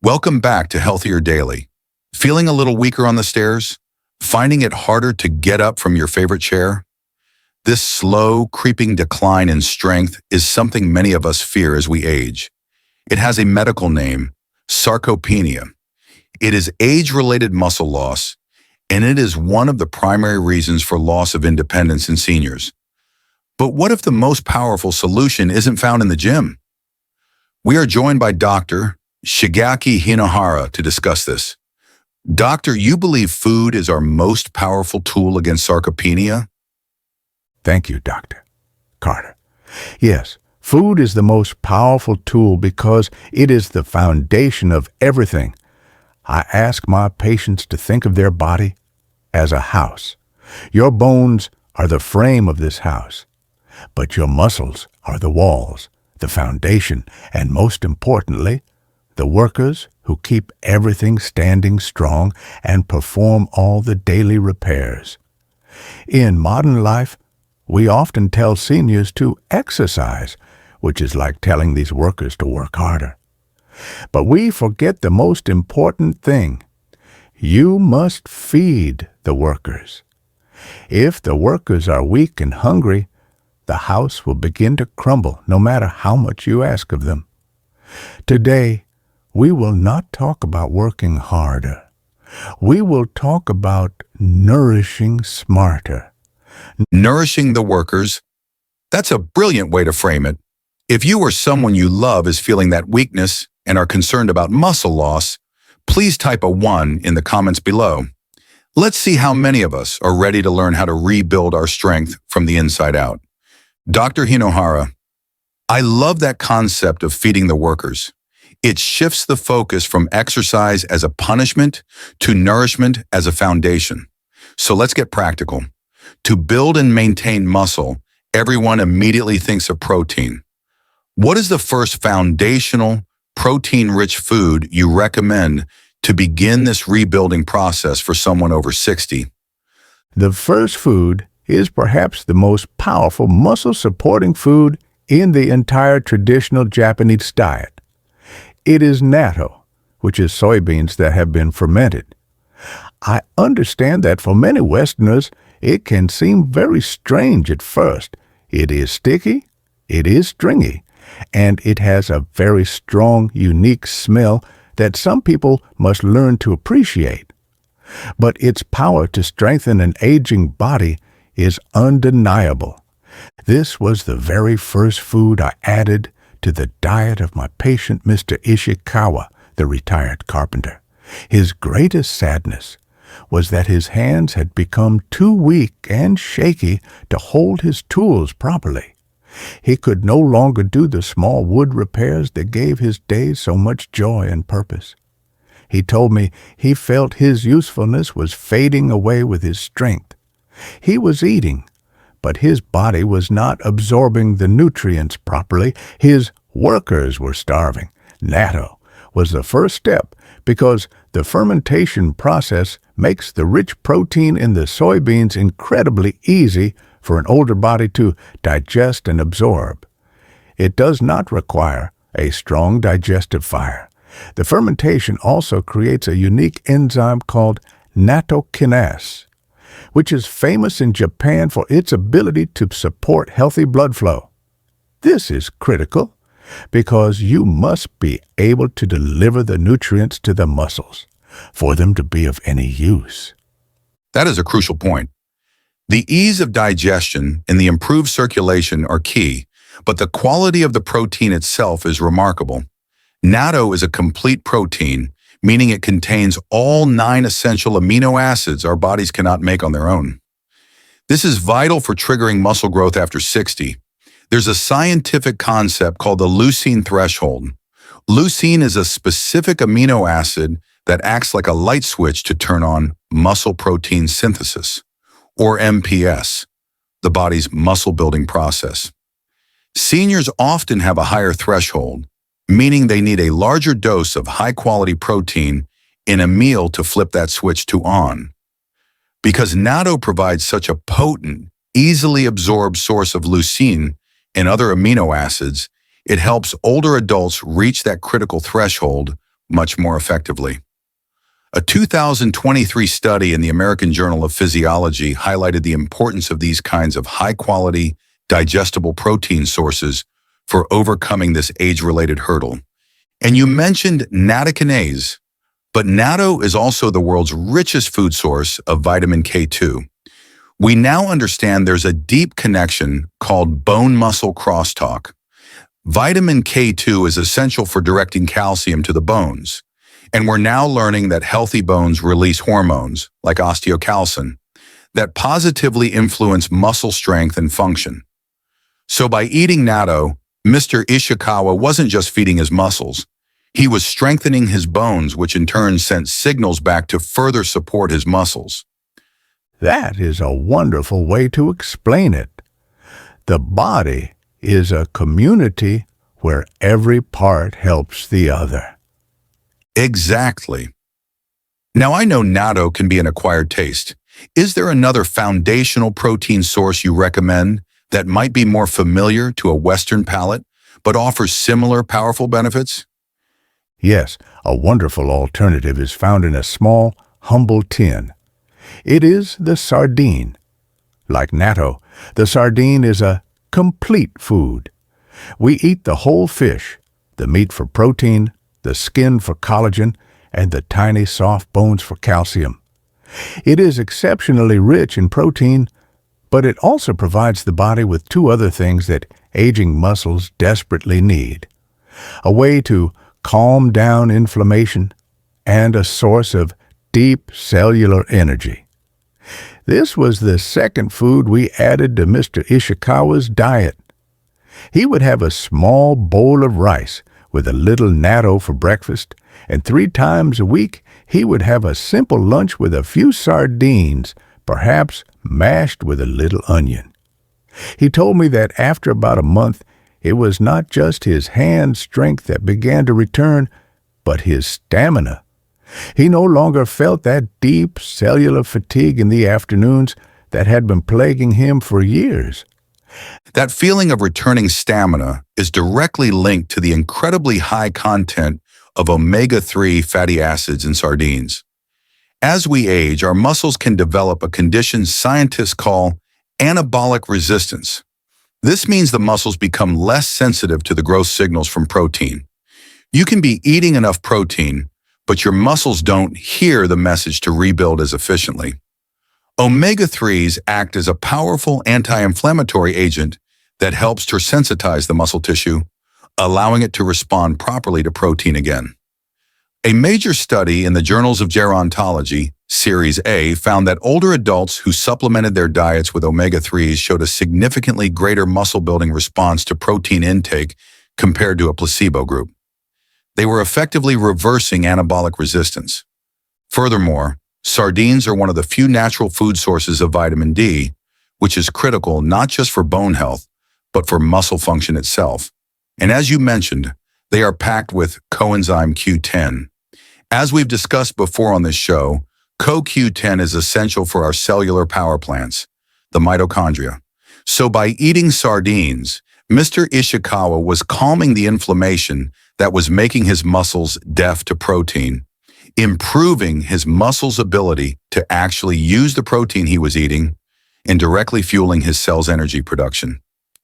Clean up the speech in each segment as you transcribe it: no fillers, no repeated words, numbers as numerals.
Welcome back to Healthier Daily. Feeling a little weaker on the stairs? Finding it harder to get up from your favorite chair? This slow, creeping decline in strength is something many of us fear as we age. It has a medical name, sarcopenia. It is age-related muscle loss, and it is one of the primary reasons for loss of independence in seniors. But what if the most powerful solution isn't found in the gym? We are joined by Dr. Shigeaki Hinohara to discuss this. Doctor, you believe food is our most powerful tool against sarcopenia? Thank you, Dr. Carter. Yes, food is the most powerful tool because it is the foundation of everything. I ask my patients to think of their body as a house. Your bones are the frame of this house, but your muscles are the walls, the foundation, and most importantly, the workers who keep everything standing strong and perform all the daily repairs. In modern life, we often tell seniors to exercise, which is like telling these workers to work harder. But we forget the most important thing. You must feed the workers. If the workers are weak and hungry, the house will begin to crumble no matter how much you ask of them. Today, we will not talk about working harder. We will talk about nourishing smarter. Nourishing the workers? That's a brilliant way to frame it. If you or someone you love is feeling that weakness and are concerned about muscle loss, please type a 1 in the comments below. Let's see how many of us are ready to learn how to rebuild our strength from the inside out. Dr. Hinohara, I love that concept of feeding the workers. It shifts the focus from exercise as a punishment to nourishment as a foundation. So let's get practical. To build and maintain muscle, everyone immediately thinks of protein. What is the first foundational, protein-rich food you recommend to begin this rebuilding process for someone over 60? The first food is perhaps the most powerful muscle-supporting food in the entire traditional Japanese diet. It is natto, which is soybeans that have been fermented. I understand that for many Westerners, it can seem very strange at first. It is sticky, it is stringy, and it has a very strong, unique smell that some people must learn to appreciate. But its power to strengthen an aging body is undeniable. This was the very first food I added to the diet of my patient, Mr. Ishikawa, the retired carpenter. His greatest sadness was that his hands had become too weak and shaky to hold his tools properly. He could no longer do the small wood repairs that gave his days so much joy and purpose. He told me he felt his usefulness was fading away with his strength. He was eating, but his body was not absorbing the nutrients properly. His workers were starving. Natto was the first step because the fermentation process makes the rich protein in the soybeans incredibly easy for an older body to digest and absorb. It does not require a strong digestive fire. The fermentation also creates a unique enzyme called nattokinase, which is famous in Japan for its ability to support healthy blood flow. This is critical because you must be able to deliver the nutrients to the muscles for them to be of any use. That is a crucial point. The ease of digestion and the improved circulation are key, but the quality of the protein itself is remarkable. Natto is a complete protein, meaning it contains all 9 essential amino acids our bodies cannot make on their own. This is vital for triggering muscle growth after 60. There's a scientific concept called the leucine threshold. Leucine is a specific amino acid that acts like a light switch to turn on muscle protein synthesis, or MPS, the body's muscle-building process. Seniors often have a higher threshold, meaning they need a larger dose of high-quality protein in a meal to flip that switch to on. Because natto provides such a potent, easily absorbed source of leucine and other amino acids, it helps older adults reach that critical threshold much more effectively. A 2023 study in the American Journal of Physiology highlighted the importance of these kinds of high-quality, digestible protein sources for overcoming this age-related hurdle. And you mentioned nattokinase, but natto is also the world's richest food source of vitamin K2. We now understand there's a deep connection called bone-muscle crosstalk. Vitamin K2 is essential for directing calcium to the bones, and we're now learning that healthy bones release hormones, like osteocalcin, that positively influence muscle strength and function. So by eating natto, Mr. Ishikawa wasn't just feeding his muscles. He was strengthening his bones, which in turn sent signals back to further support his muscles. That is a wonderful way to explain it. The body is a community where every part helps the other. Exactly. Now I know natto can be an acquired taste. Is there another foundational protein source you recommend that might be more familiar to a Western palate, but offers similar powerful benefits? Yes, a wonderful alternative is found in a small, humble tin. It is the sardine. Like natto, the sardine is a complete food. We eat the whole fish, the meat for protein, the skin for collagen, and the tiny soft bones for calcium. It is exceptionally rich in protein, but it also provides the body with two other things that aging muscles desperately need: a way to calm down inflammation and a source of deep cellular energy. This was the second food we added to Mr. Ishikawa's diet. He would have a small bowl of rice with a little natto for breakfast, and 3 times a week he would have a simple lunch with a few sardines, perhaps mashed with a little onion. He told me that after about a month, it was not just his hand strength that began to return, but his stamina. He no longer felt that deep cellular fatigue in the afternoons that had been plaguing him for years. That feeling of returning stamina is directly linked to the incredibly high content of omega-3 fatty acids in sardines. As we age, our muscles can develop a condition scientists call anabolic resistance. This means the muscles become less sensitive to the growth signals from protein. You can be eating enough protein, but your muscles don't hear the message to rebuild as efficiently. Omega-3s act as a powerful anti-inflammatory agent that helps to sensitize the muscle tissue, allowing it to respond properly to protein again. A major study in the Journals of Gerontology, Series A, found that older adults who supplemented their diets with omega-3s showed a significantly greater muscle-building response to protein intake compared to a placebo group. They were effectively reversing anabolic resistance. Furthermore, sardines are one of the few natural food sources of vitamin D, which is critical not just for bone health, but for muscle function itself. And as you mentioned, they are packed with coenzyme Q10. As we've discussed before on this show, CoQ10 is essential for our cellular power plants, the mitochondria. So by eating sardines, Mr. Ishikawa was calming the inflammation that was making his muscles deaf to protein, improving his muscles' ability to actually use the protein he was eating, and directly fueling his cells' energy production.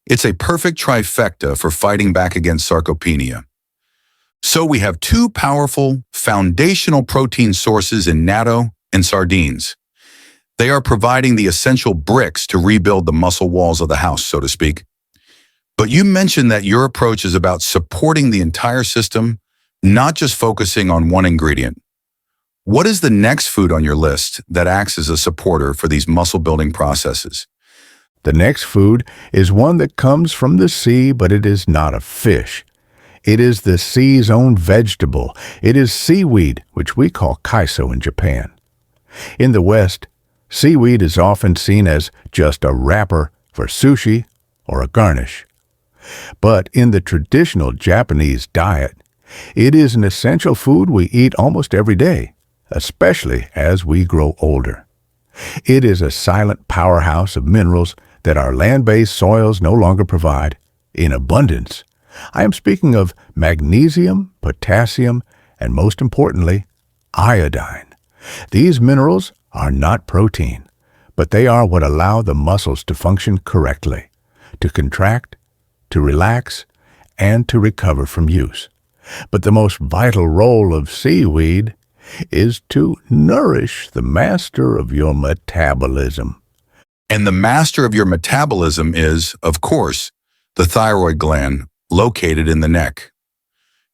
It's a perfect trifecta for fighting back against sarcopenia. So we have 2 powerful, foundational protein sources in natto and sardines. They are providing the essential bricks to rebuild the muscle walls of the house, so to speak. But you mentioned that your approach is about supporting the entire system, not just focusing on one ingredient. What is the next food on your list that acts as a supporter for these muscle-building processes? The next food is one that comes from the sea, but it is not a fish. It is the sea's own vegetable. It is seaweed, which we call kaiso in Japan. In the West, seaweed is often seen as just a wrapper for sushi or a garnish. But in the traditional Japanese diet, it is an essential food we eat almost every day, especially as we grow older. It is a silent powerhouse of minerals that our land-based soils no longer provide in abundance. I am speaking of magnesium, potassium, and most importantly, iodine. These minerals are not protein, but they are what allow the muscles to function correctly, to contract, to relax, and to recover from use. But the most vital role of seaweed is to nourish the master of your metabolism. And the master of your metabolism is, of course, the thyroid gland located in the neck.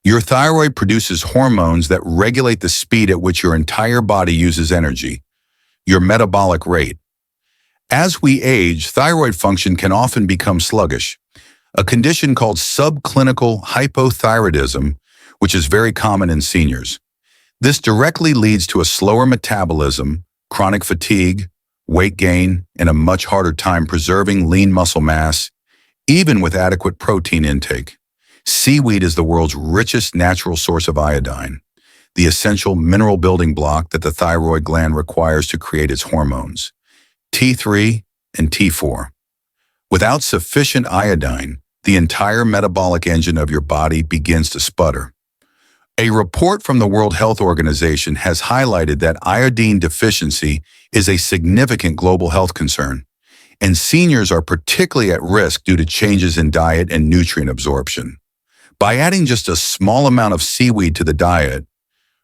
Your thyroid produces hormones that regulate the speed at which your entire body uses energy, your metabolic rate. As we age, thyroid function can often become sluggish, a condition called subclinical hypothyroidism, which is very common in seniors. This directly leads to a slower metabolism, chronic fatigue, weight gain, and a much harder time preserving lean muscle mass, even with adequate protein intake. Seaweed is the world's richest natural source of iodine, the essential mineral building block that the thyroid gland requires to create its hormones, T3 and T4. Without sufficient iodine, the entire metabolic engine of your body begins to sputter. A report from the World Health Organization has highlighted that iodine deficiency is a significant global health concern, and seniors are particularly at risk due to changes in diet and nutrient absorption. By adding just a small amount of seaweed to the diet,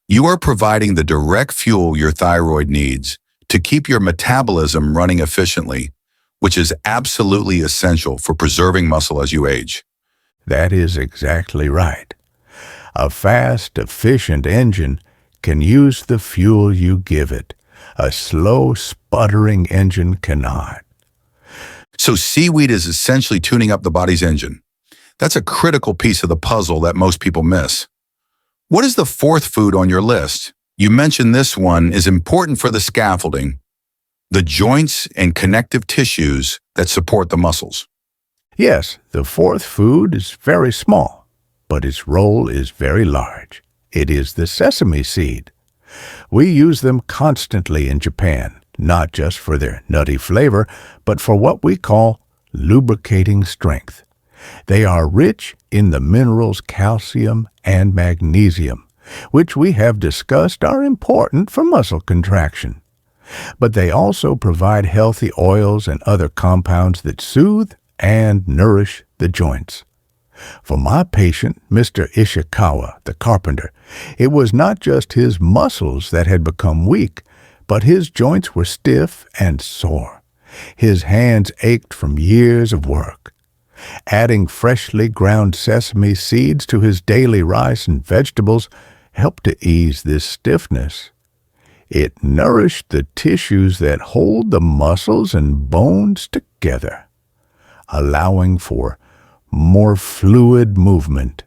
you are providing the direct fuel your thyroid needs to keep your metabolism running efficiently, which is absolutely essential for preserving muscle as you age. That is exactly right. A fast, efficient engine can use the fuel you give it. A slow, sputtering engine cannot. So seaweed is essentially tuning up the body's engine. That's a critical piece of the puzzle that most people miss. What is the fourth food on your list? You mentioned this one is important for the scaffolding, the joints and connective tissues that support the muscles. Yes, the fourth food is very small, but its role is very large. It is the sesame seed. We use them constantly in Japan, not just for their nutty flavor, but for what we call lubricating strength. They are rich in the minerals calcium and magnesium, which we have discussed are important for muscle contraction. But they also provide healthy oils and other compounds that soothe and nourish the joints. For my patient, Mr. Ishikawa, the carpenter, it was not just his muscles that had become weak, but his joints were stiff and sore. His hands ached from years of work. Adding freshly ground sesame seeds to his daily rice and vegetables helped to ease this stiffness. It nourished the tissues that hold the muscles and bones together, allowing for more fluid movement.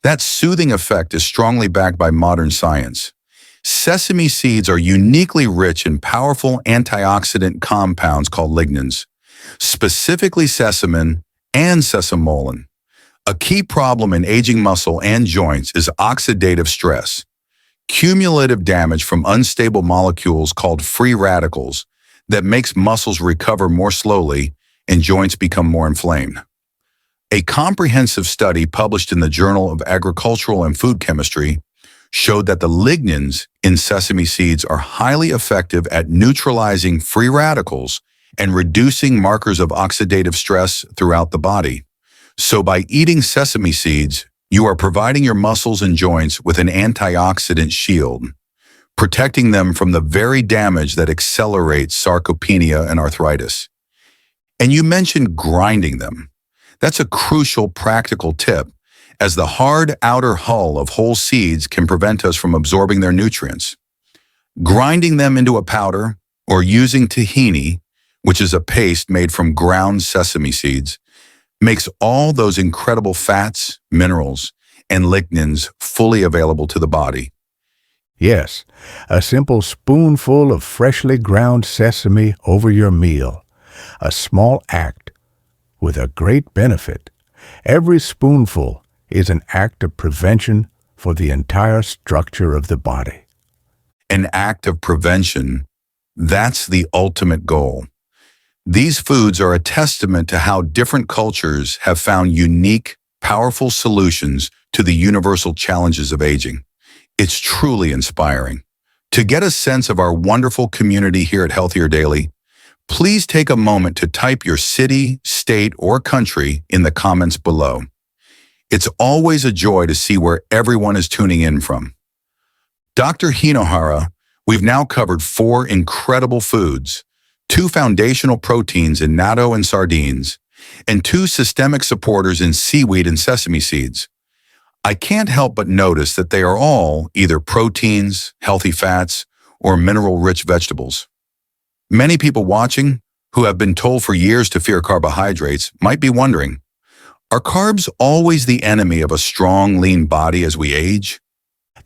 That soothing effect is strongly backed by modern science. Sesame seeds are uniquely rich in powerful antioxidant compounds called lignans, specifically sesamin and sesamolin. A key problem in aging muscle and joints is oxidative stress, cumulative damage from unstable molecules called free radicals that makes muscles recover more slowly and joints become more inflamed. A comprehensive study published in the Journal of Agricultural and Food Chemistry showed that the lignans in sesame seeds are highly effective at neutralizing free radicals and reducing markers of oxidative stress throughout the body. So by eating sesame seeds, you are providing your muscles and joints with an antioxidant shield, protecting them from the very damage that accelerates sarcopenia and arthritis. And you mentioned grinding them. That's a crucial practical tip, as the hard outer hull of whole seeds can prevent us from absorbing their nutrients. Grinding them into a powder or using tahini, which is a paste made from ground sesame seeds, makes all those incredible fats, minerals, and lignans fully available to the body. Yes, a simple spoonful of freshly ground sesame over your meal. A small act with a great benefit. Every spoonful is an act of prevention for the entire structure of the body. An act of prevention, that's the ultimate goal. These foods are a testament to how different cultures have found unique, powerful solutions to the universal challenges of aging. It's truly inspiring. To get a sense of our wonderful community here at Healthier Daily, please take a moment to type your city, state, or country in the comments below. It's always a joy to see where everyone is tuning in from. Dr. Hinohara, we've now covered 4 incredible foods, 2 foundational proteins in natto and sardines, and 2 systemic supporters in seaweed and sesame seeds. I can't help but notice that they are all either proteins, healthy fats, or mineral-rich vegetables. Many people watching, who have been told for years to fear carbohydrates, might be wondering, are carbs always the enemy of a strong, lean body as we age?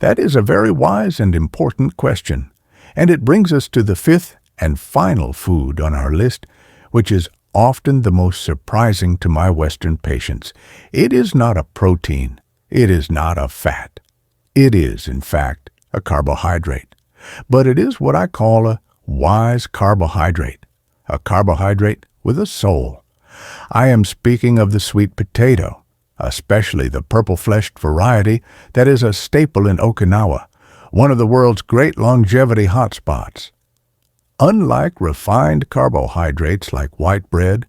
That is a very wise and important question, and it brings us to the 5th and final food on our list, which is often the most surprising to my Western patients. It is not a protein. It is not a fat. It is, in fact, a carbohydrate. But it is what I call a wise carbohydrate, a carbohydrate with a soul. I am speaking of the sweet potato, especially the purple-fleshed variety that is a staple in Okinawa, one of the world's great longevity hotspots. Unlike refined carbohydrates like white bread,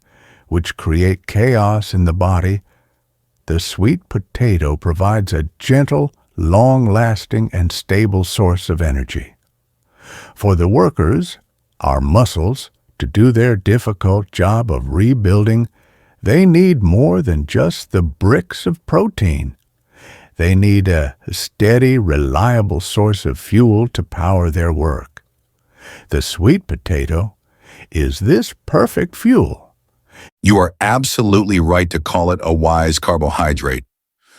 which create chaos in the body, the sweet potato provides a gentle, long-lasting, and stable source of energy. For the workers, our muscles, to do their difficult job of rebuilding, they need more than just the bricks of protein. They need a steady, reliable source of fuel to power their work. The sweet potato is this perfect fuel. You are absolutely right to call it a wise carbohydrate.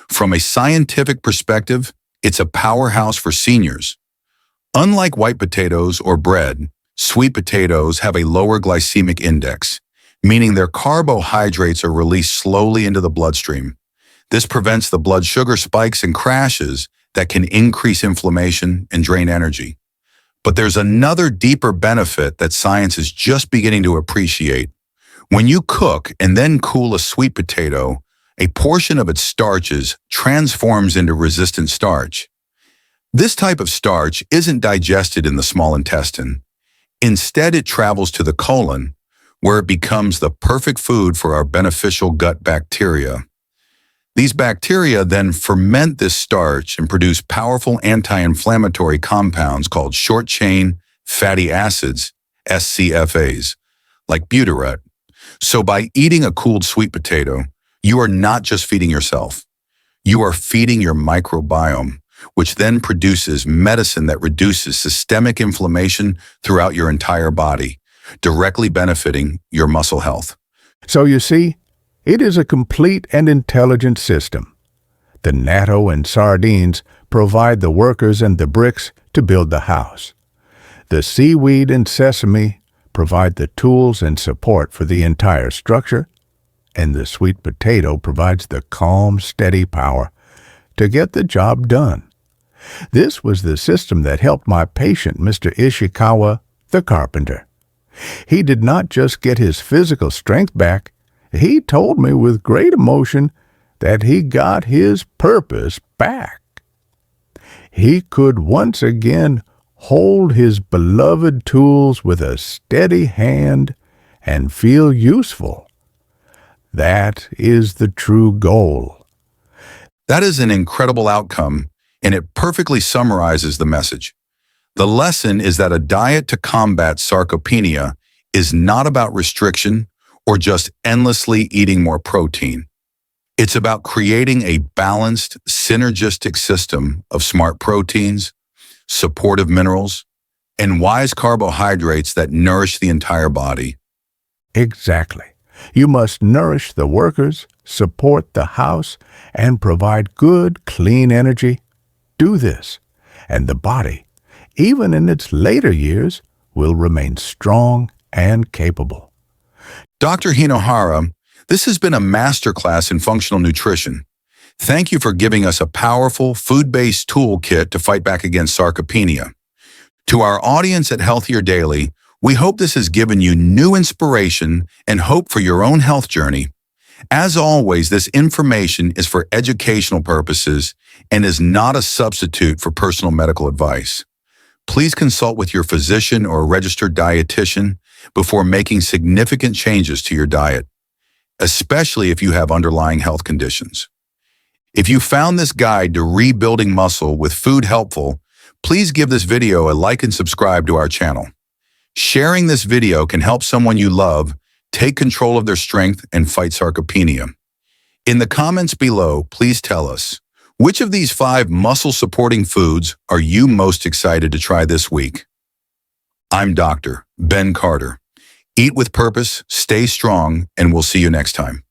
From a scientific perspective, it's a powerhouse for seniors. Unlike white potatoes or bread, sweet potatoes have a lower glycemic index, meaning their carbohydrates are released slowly into the bloodstream. This prevents the blood sugar spikes and crashes that can increase inflammation and drain energy. But there's another deeper benefit that science is just beginning to appreciate. When you cook and then cool a sweet potato, a portion of its starches transforms into resistant starch. This type of starch isn't digested in the small intestine. Instead, it travels to the colon, where it becomes the perfect food for our beneficial gut bacteria. These bacteria then ferment this starch and produce powerful anti-inflammatory compounds called short-chain fatty acids, SCFAs, like butyrate. So by eating a cooled sweet potato, you are not just feeding yourself. You are feeding your microbiome, which then produces medicine that reduces systemic inflammation throughout your entire body, directly benefiting your muscle health. So you see, it is a complete and intelligent system. The natto and sardines provide the workers and the bricks to build the house. The seaweed and sesame provide the tools and support for the entire structure, and the sweet potato provides the calm, steady power to get the job done. This was the system that helped my patient, Mr. Ishikawa, the carpenter. He did not just get his physical strength back, he told me with great emotion that he got his purpose back. He could once again hold his beloved tools with a steady hand and feel useful. That is the true goal. That is an incredible outcome, and it perfectly summarizes the message. The lesson is that a diet to combat sarcopenia is not about restriction or just endlessly eating more protein. It's about creating a balanced, synergistic system of smart proteins, supportive minerals, and wise carbohydrates that nourish the entire body. Exactly. You must nourish the workers, support the house, and provide good, clean energy. Do this, and the body, even in its later years, will remain strong and capable. Dr. Hinohara, this has been a masterclass in functional nutrition. Thank you for giving us a powerful, food-based toolkit to fight back against sarcopenia. To our audience at Healthier Daily, we hope this has given you new inspiration and hope for your own health journey. As always, this information is for educational purposes and is not a substitute for personal medical advice. Please consult with your physician or a registered dietitian before making significant changes to your diet, especially if you have underlying health conditions. If you found this guide to rebuilding muscle with food helpful, please give this video a like and subscribe to our channel. Sharing this video can help someone you love take control of their strength and fight sarcopenia. In the comments below, please tell us, which of these 5 muscle-supporting foods are you most excited to try this week? I'm Dr. Ben Carter. Eat with purpose, stay strong, and we'll see you next time.